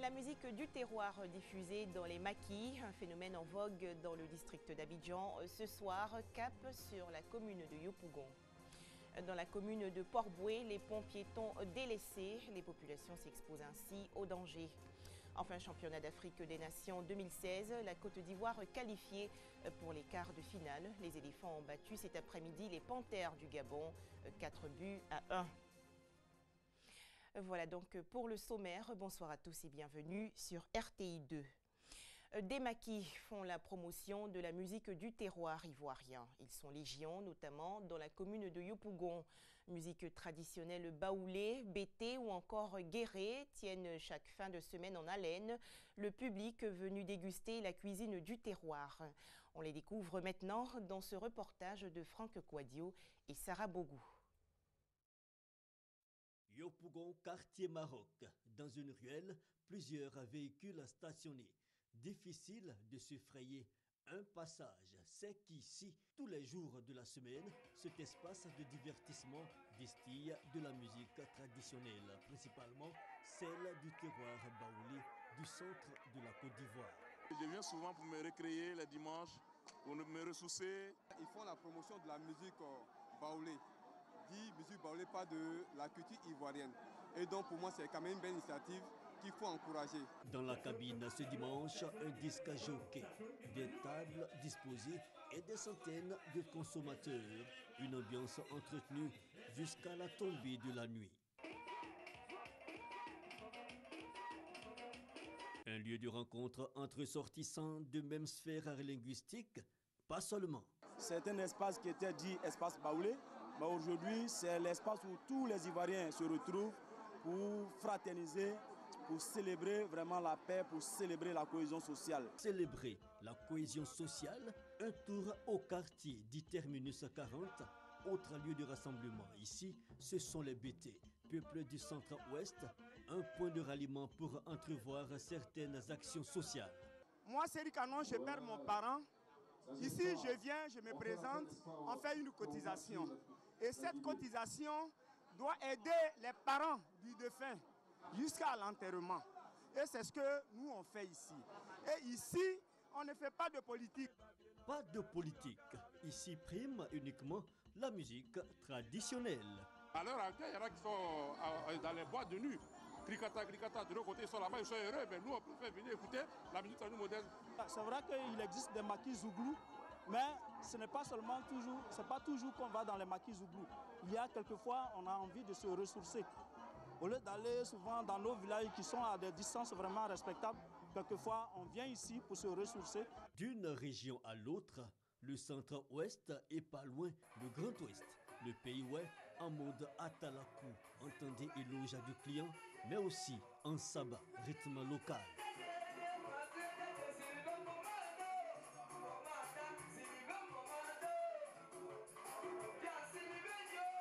La musique du terroir diffusée dans les maquis, un phénomène en vogue dans le district d'Abidjan. Ce soir, cap sur la commune de Yopougon. Dans la commune de Port-Boué, les ponts piétons délaissés, les populations s'exposent ainsi au danger. Enfin, championnat d'Afrique des Nations 2016, la Côte d'Ivoire qualifiée pour les quarts de finale. Les éléphants ont battu cet après-midi les panthères du Gabon, 4-1. Voilà donc pour le sommaire. Bonsoir à tous et bienvenue sur RTI 2. Des maquis font la promotion de la musique du terroir ivoirien. Ils sont légion, notamment dans la commune de Yopougon. Musique traditionnelle baoulée, bété ou encore guéré tiennent chaque fin de semaine en haleine le public venu déguster la cuisine du terroir. On les découvre maintenant dans ce reportage de Franck Kouadio et Sarah Bogou. Yopougon, quartier Maroc. Dans une ruelle, plusieurs véhicules stationnés. Difficile de se frayer un passage. C'est qu'ici, tous les jours de la semaine, cet espace de divertissement distille de la musique traditionnelle, principalement celle du terroir baoulé du centre de la Côte d'Ivoire. Je viens souvent pour me recréer les dimanches, pour me ressourcer. Ils font la promotion de la musique baoulée. Dit musique baoulée, pas de la culture ivoirienne. Et donc pour moi, c'est quand même une belle initiative qu'il faut encourager. Dans la cabine ce dimanche, un disque jockey, des tables disposées et des centaines de consommateurs. Une ambiance entretenue jusqu'à la tombée de la nuit. Un lieu de rencontre entre sortissants de même sphère linguistique, pas seulement. C'est un espace qui était dit espace baoulé, mais aujourd'hui c'est l'espace où tous les Ivoiriens se retrouvent pour fraterniser, pour célébrer vraiment la paix, pour célébrer la cohésion sociale. Célébrer la cohésion sociale, un tour au quartier dit Terminus 40, autre lieu de rassemblement. Ici, ce sont les BT, peuple du centre-ouest, un point de ralliement pour entrevoir certaines actions sociales. Moi, c'est Rikanon, je perds mon parent. Ici, je viens, je me présente, on fait une cotisation. Et cette cotisation doit aider les parents du défunt jusqu'à l'enterrement. Et c'est ce que nous on fait ici. Et ici, on ne fait pas de politique. Pas de politique. Ici prime uniquement la musique traditionnelle. À l'heure actuelle, il y en a qui sont dans les boîtes de nuit. Cricata, cricata, de l'autre côté, ils sont là-bas, ils sont heureux. Mais nous, on préfère venir écouter la musique traditionnelle moderne. C'est vrai qu'il existe des maquis zouglou, mais ce n'est pas seulement toujours, c'est pas toujours qu'on va dans les maquis zouglou. Il y a quelquefois, on a envie de se ressourcer. Au lieu d'aller souvent dans nos villages qui sont à des distances vraiment respectables, quelquefois on vient ici pour se ressourcer. D'une région à l'autre, le centre-ouest est pas loin, le Grand Ouest. Le pays ouest en mode atalakou, entendez éloge à du client, mais aussi en sabbat, rythme local.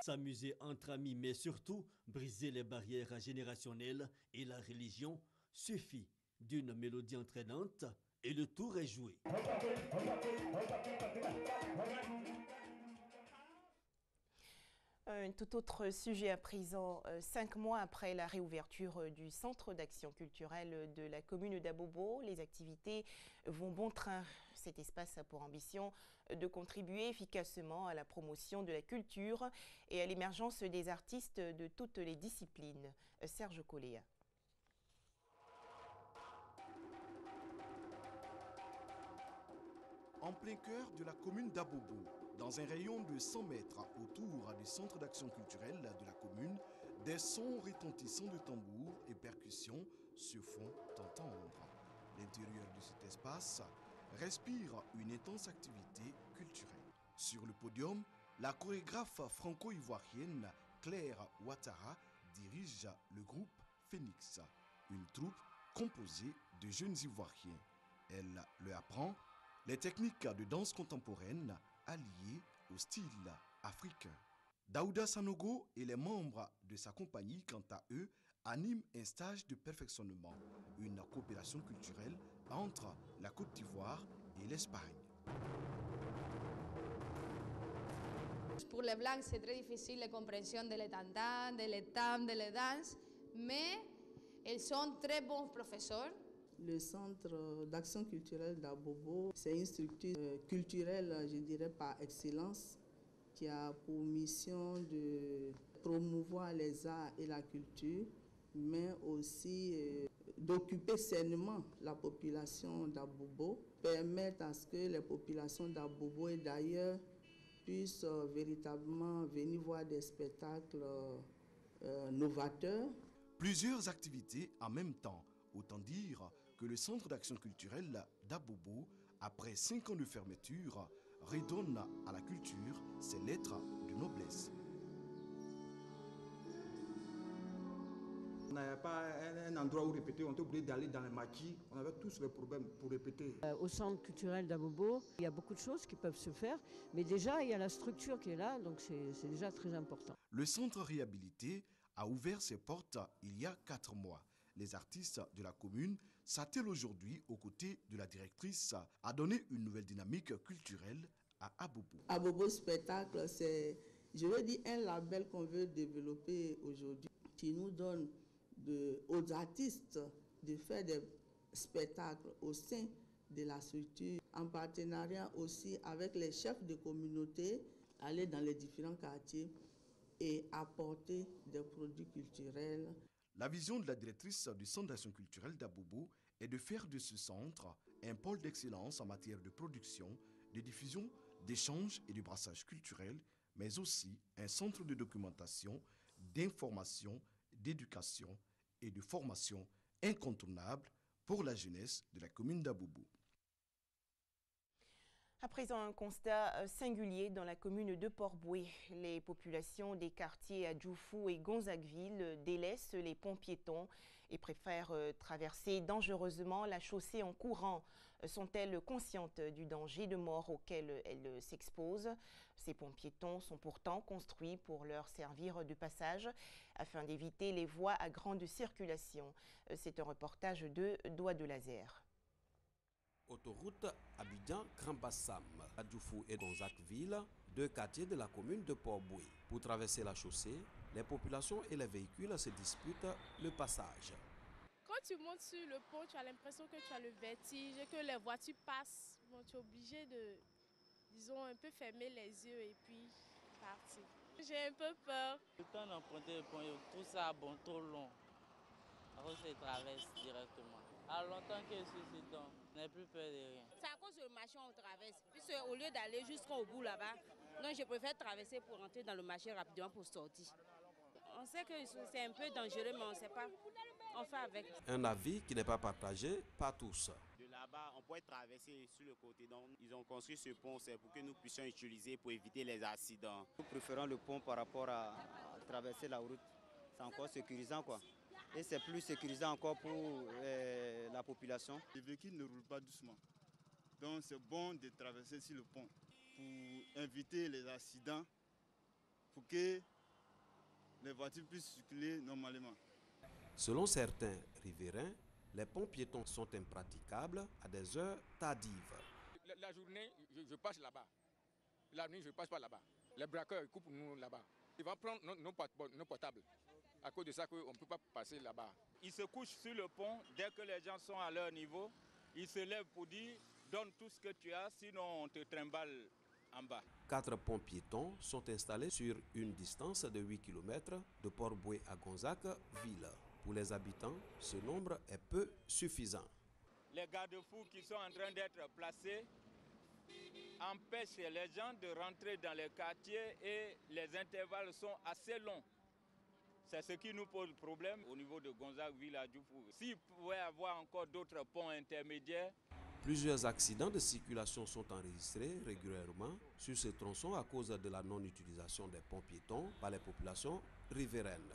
S'amuser entre amis, mais surtout briser les barrières générationnelles et la religion suffit d'une mélodie entraînante et le tour est joué. Un tout autre sujet à présent. 5 mois après la réouverture du centre d'action culturelle de la commune d'Abobo, les activités vont bon train. Cet espace a pour ambition de contribuer efficacement à la promotion de la culture et à l'émergence des artistes de toutes les disciplines. Serge Coléa. En plein cœur de la commune d'Abobo, dans un rayon de 100 mètres autour du centre d'action culturelle de la commune, des sons retentissants de tambours et percussions se font entendre. L'intérieur de cet espace respire une intense activité culturelle. Sur le podium, la chorégraphe franco-ivoirienne Claire Ouattara dirige le groupe Phoenix, une troupe composée de jeunes Ivoiriens. Elle leur apprend les techniques de danse contemporaine alliées au style africain. Daouda Sanogo et les membres de sa compagnie, quant à eux, animent un stage de perfectionnement, une coopération culturelle entre la Côte d'Ivoire et l'Espagne. Pour les Blancs, c'est très difficile la compréhension de les tantans, de les tam, de les danses, mais Ils sont très bons professeurs. Le centre d'action culturelle d'Abobo, c'est une structure culturelle, je dirais, par excellence, qui a pour mission de promouvoir les arts et la culture, mais aussi d'occuper sainement la population d'Abobo, permettre à ce que les populations d'Abobo et d'ailleurs puissent véritablement venir voir des spectacles novateurs. Plusieurs activités en même temps, autant dire que le centre d'action culturelle d'Abobo, après 5 ans de fermeture, redonne à la culture ses lettres de noblesse. On n'avait pas un endroit où répéter, on était obligé d'aller dans les maquis, on avait tous les problèmes pour répéter. Au centre culturel d'Abobo, il y a beaucoup de choses qui peuvent se faire, mais déjà il y a la structure qui est là, donc c'est déjà très important. Le centre réhabilité a ouvert ses portes il y a 4 mois. Les artistes de la commune s'attellent aujourd'hui aux côtés de la directrice à donner une nouvelle dynamique culturelle à Abobo. Abobo Spectacle, c'est, je veux dire, un label qu'on veut développer aujourd'hui qui nous donne aux artistes de faire des spectacles au sein de la structure, en partenariat aussi avec les chefs de communauté, aller dans les différents quartiers et apporter des produits culturels. La vision de la directrice du centre d'action culturelle d'Abobo est de faire de ce centre un pôle d'excellence en matière de production, de diffusion, d'échange et de brassage culturel, mais aussi un centre de documentation, d'information, d'éducation et de formation incontournable pour la jeunesse de la commune d'Abobo. À présent, un constat singulier dans la commune de Port-Boué. Les populations des quartiers Adjoufou et Gonzagueville délaissent les ponts piétons et préfèrent traverser dangereusement la chaussée en courant. Sont-elles conscientes du danger de mort auquel elles s'exposent? Ces ponts piétons sont pourtant construits pour leur servir de passage afin d'éviter les voies à grande circulation. C'est un reportage de Doigt de Laser. Autoroute Abidjan-Grand-Bassam, Adjoufou et Gonzagueville, 2 quartiers de la commune de Port-Boué. Pour traverser la chaussée, les populations et les véhicules se disputent le passage. Quand tu montes sur le pont, tu as l'impression que tu as le vertige, que les voitures passent. Bon, tu es obligé de, disons, un peu fermer les yeux et puis partir. J'ai un peu peur. Le temps d'emprunter le pont, tout ça bon, trop long. Alors je traverse directement. À longtemps que je suis dedans, je n'ai plus peur de rien. C'est à cause du marché on traverse. Puisque au lieu d'aller jusqu'au bout là-bas, donc je préfère traverser pour rentrer dans le marché rapidement pour sortir. On sait que c'est un peu dangereux, mais on ne sait pas. On fait avec. Un avis qui n'est pas partagé par tous. De là-bas, on pourrait traverser sur le côté. Donc, ils ont construit ce pont, c'est pour que nous puissions utiliser pour éviter les accidents. Nous préférons le pont par rapport à traverser la route. C'est encore sécurisant, quoi. Et c'est plus sécurisant encore pour la population. Les véhicules ne roulent pas doucement. Donc c'est bon de traverser sur le pont pour éviter les accidents, pour que les voitures puissent circuler normalement. Selon certains riverains, les ponts piétons sont impraticables à des heures tardives. La journée, je passe là-bas. La nuit, je ne passe pas là-bas. Les braqueurs coupent nous là-bas. Ils vont prendre nos portables. À cause de ça, on ne peut pas passer là-bas. Ils se couchent sur le pont dès que les gens sont à leur niveau. Ils se lèvent pour dire « donne tout ce que tu as, sinon on te trimballe en bas ». 4 ponts piétons sont installés sur une distance de 8 km de Port-Boué à Gonzagueville. Pour les habitants, ce nombre est peu suffisant. Les garde-fous qui sont en train d'être placés empêchent les gens de rentrer dans les quartiers et les intervalles sont assez longs. C'est ce qui nous pose problème au niveau de Gonzagueville à Adjoufou. S'il pouvait y avoir encore d'autres ponts intermédiaires. Plusieurs accidents de circulation sont enregistrés régulièrement sur ce tronçon à cause de la non-utilisation des ponts piétons par les populations riveraines.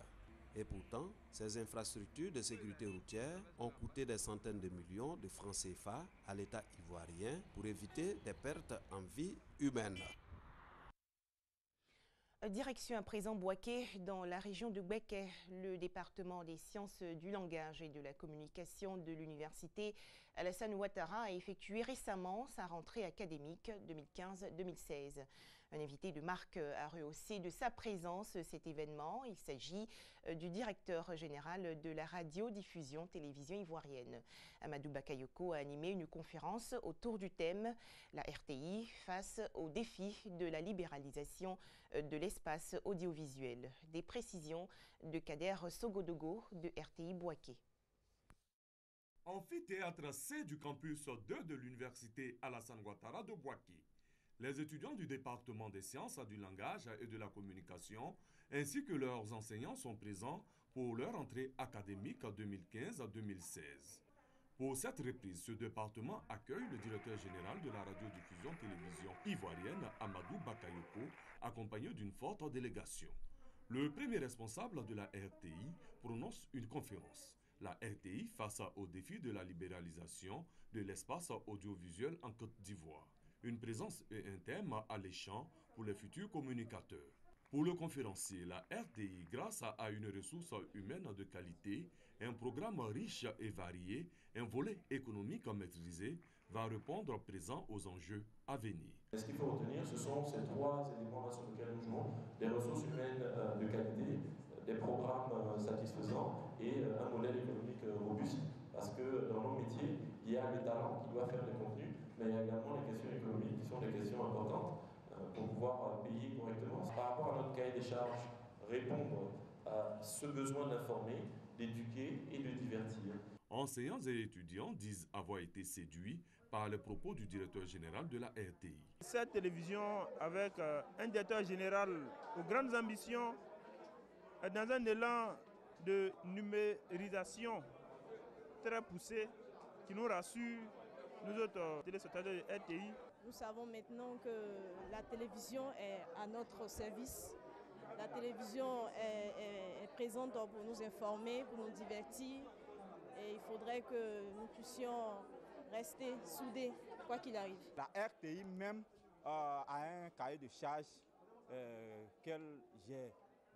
Et pourtant, ces infrastructures de sécurité routière ont coûté des centaines de millions de francs CFA à l'État ivoirien pour éviter des pertes en vie humaine. Direction à présent Bouaké, dans la région de Gbeke. Le département des sciences du langage et de la communication de l'université Alassane Ouattara a effectué récemment sa rentrée académique 2015-2016. Un invité de marque a rehaussé de sa présence cet événement. Il s'agit du directeur général de la radiodiffusion télévision ivoirienne. Amadou Bakayoko a animé une conférence autour du thème « La RTI face aux défis de la libéralisation de l'espace audiovisuel ». Des précisions de Kader Sogodogo de RTI Bouaké. Amphithéâtre C du campus 2 de l'université Alassane Ouattara de Bouaké. Les étudiants du département des sciences du langage et de la communication ainsi que leurs enseignants sont présents pour leur entrée académique 2015-2016. Pour cette reprise, ce département accueille le directeur général de la radiodiffusion télévision ivoirienne, Amadou Bakayoko, accompagné d'une forte délégation. Le premier responsable de la RTI prononce une conférence. La RTI face aux défis de la libéralisation de l'espace audiovisuel en Côte d'Ivoire. Une présence et un thème alléchant pour les futurs communicateurs. Pour le conférencier, la RTI, grâce à une ressource humaine de qualité, un programme riche et varié, un volet économique maîtrisé, va répondre présent aux enjeux à venir. Ce qu'il faut retenir, ce sont ces trois éléments sur lesquels nous jouons, des ressources humaines de qualité, des programmes satisfaisants et un modèle économique robuste. Parce que dans nos métiers, il y a le talent qui doit faire des contenus, mais il y a également les questions économiques qui sont des questions importantes pour pouvoir payer correctement. Par rapport à notre cahier des charges, répondre à ce besoin d'informer, d'éduquer et de divertir. Enseignants et étudiants disent avoir été séduits par les propos du directeur général de la RTI. Cette télévision, avec un directeur général aux grandes ambitions, dans un élan de numérisation très poussé, qui nous rassure, nous autres téléspectateurs de RTI. Nous savons maintenant que la télévision est à notre service. La télévision est présente pour nous informer, pour nous divertir. Et il faudrait que nous puissions rester soudés, quoi qu'il arrive. La RTI même a un cahier de charges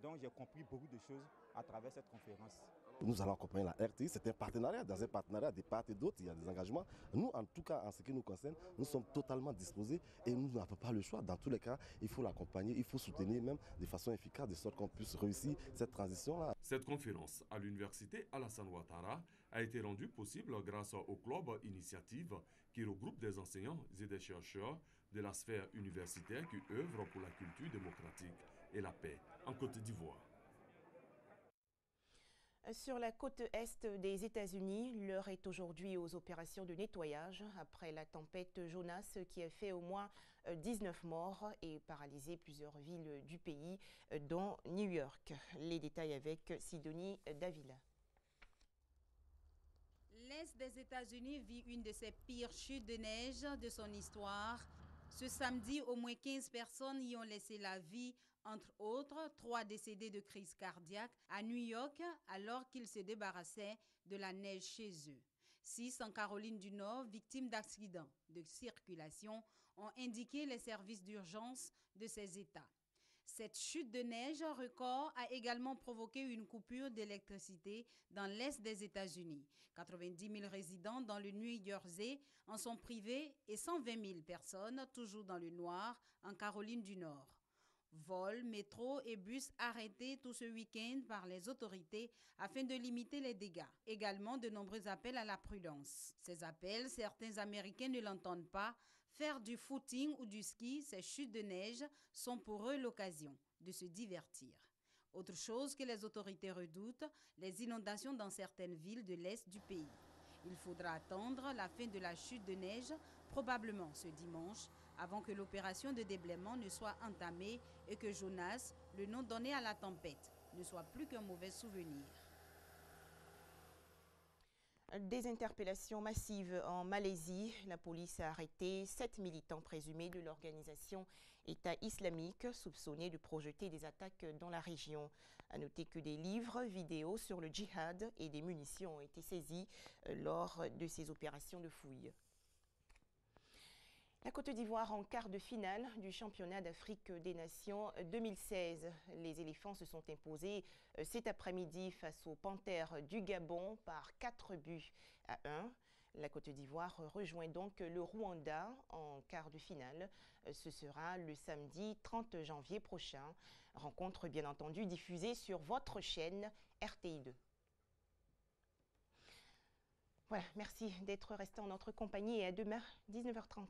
dont j'ai compris beaucoup de choses à travers cette conférence. Nous allons accompagner la RTI, c'est un partenariat. Dans un partenariat des parts et d'autres, il y a des engagements. Nous, en tout cas, en ce qui nous concerne, nous sommes totalement disposés et nous n'avons pas le choix. Dans tous les cas, il faut l'accompagner, il faut soutenir même de façon efficace, de sorte qu'on puisse réussir cette transition-là. Cette conférence à l'université Alassane Ouattara a été rendue possible grâce au club Initiative qui regroupe des enseignants et des chercheurs de la sphère universitaire qui œuvrent pour la culture démocratique et la paix en Côte d'Ivoire. Sur la côte est des États-Unis, l'heure est aujourd'hui aux opérations de nettoyage après la tempête Jonas qui a fait au moins 19 morts et paralysé plusieurs villes du pays, dont New York. Les détails avec Sidonie Davila. L'Est des États-Unis vit une de ses pires chutes de neige de son histoire. Ce samedi, au moins 15 personnes y ont laissé la vie, entre autres 3 décédés de crise cardiaque à New York alors qu'ils se débarrassaient de la neige chez eux. 6 en Caroline du Nord, victimes d'accidents de circulation, ont indiqué les services d'urgence de ces États. Cette chute de neige record a également provoqué une coupure d'électricité dans l'Est des États-Unis. 90 000 résidents dans le New Jersey en sont privés et 120 000 personnes toujours dans le noir en Caroline du Nord. Vols, métros et bus arrêtés tout ce week-end par les autorités afin de limiter les dégâts. Également de nombreux appels à la prudence. Ces appels, certains Américains ne l'entendent pas. Faire du footing ou du ski, ces chutes de neige sont pour eux l'occasion de se divertir. Autre chose que les autorités redoutent, les inondations dans certaines villes de l'Est du pays. Il faudra attendre la fin de la chute de neige, probablement ce dimanche, avant que l'opération de déblaiement ne soit entamée et que Jonas, le nom donné à la tempête, ne soit plus qu'un mauvais souvenir. Des interpellations massives en Malaisie. La police a arrêté 7 militants présumés de l'organisation État islamique soupçonnés de projeter des attaques dans la région. À noter que des livres, vidéos sur le djihad et des munitions ont été saisis lors de ces opérations de fouille. La Côte d'Ivoire en quart de finale du championnat d'Afrique des Nations 2016. Les éléphants se sont imposés cet après-midi face aux Panthères du Gabon par 4 buts à 1. La Côte d'Ivoire rejoint donc le Rwanda en quart de finale. Ce sera le samedi 30 janvier prochain. Rencontre bien entendu diffusée sur votre chaîne RTI2. Voilà, merci d'être resté en notre compagnie et à demain 19h30.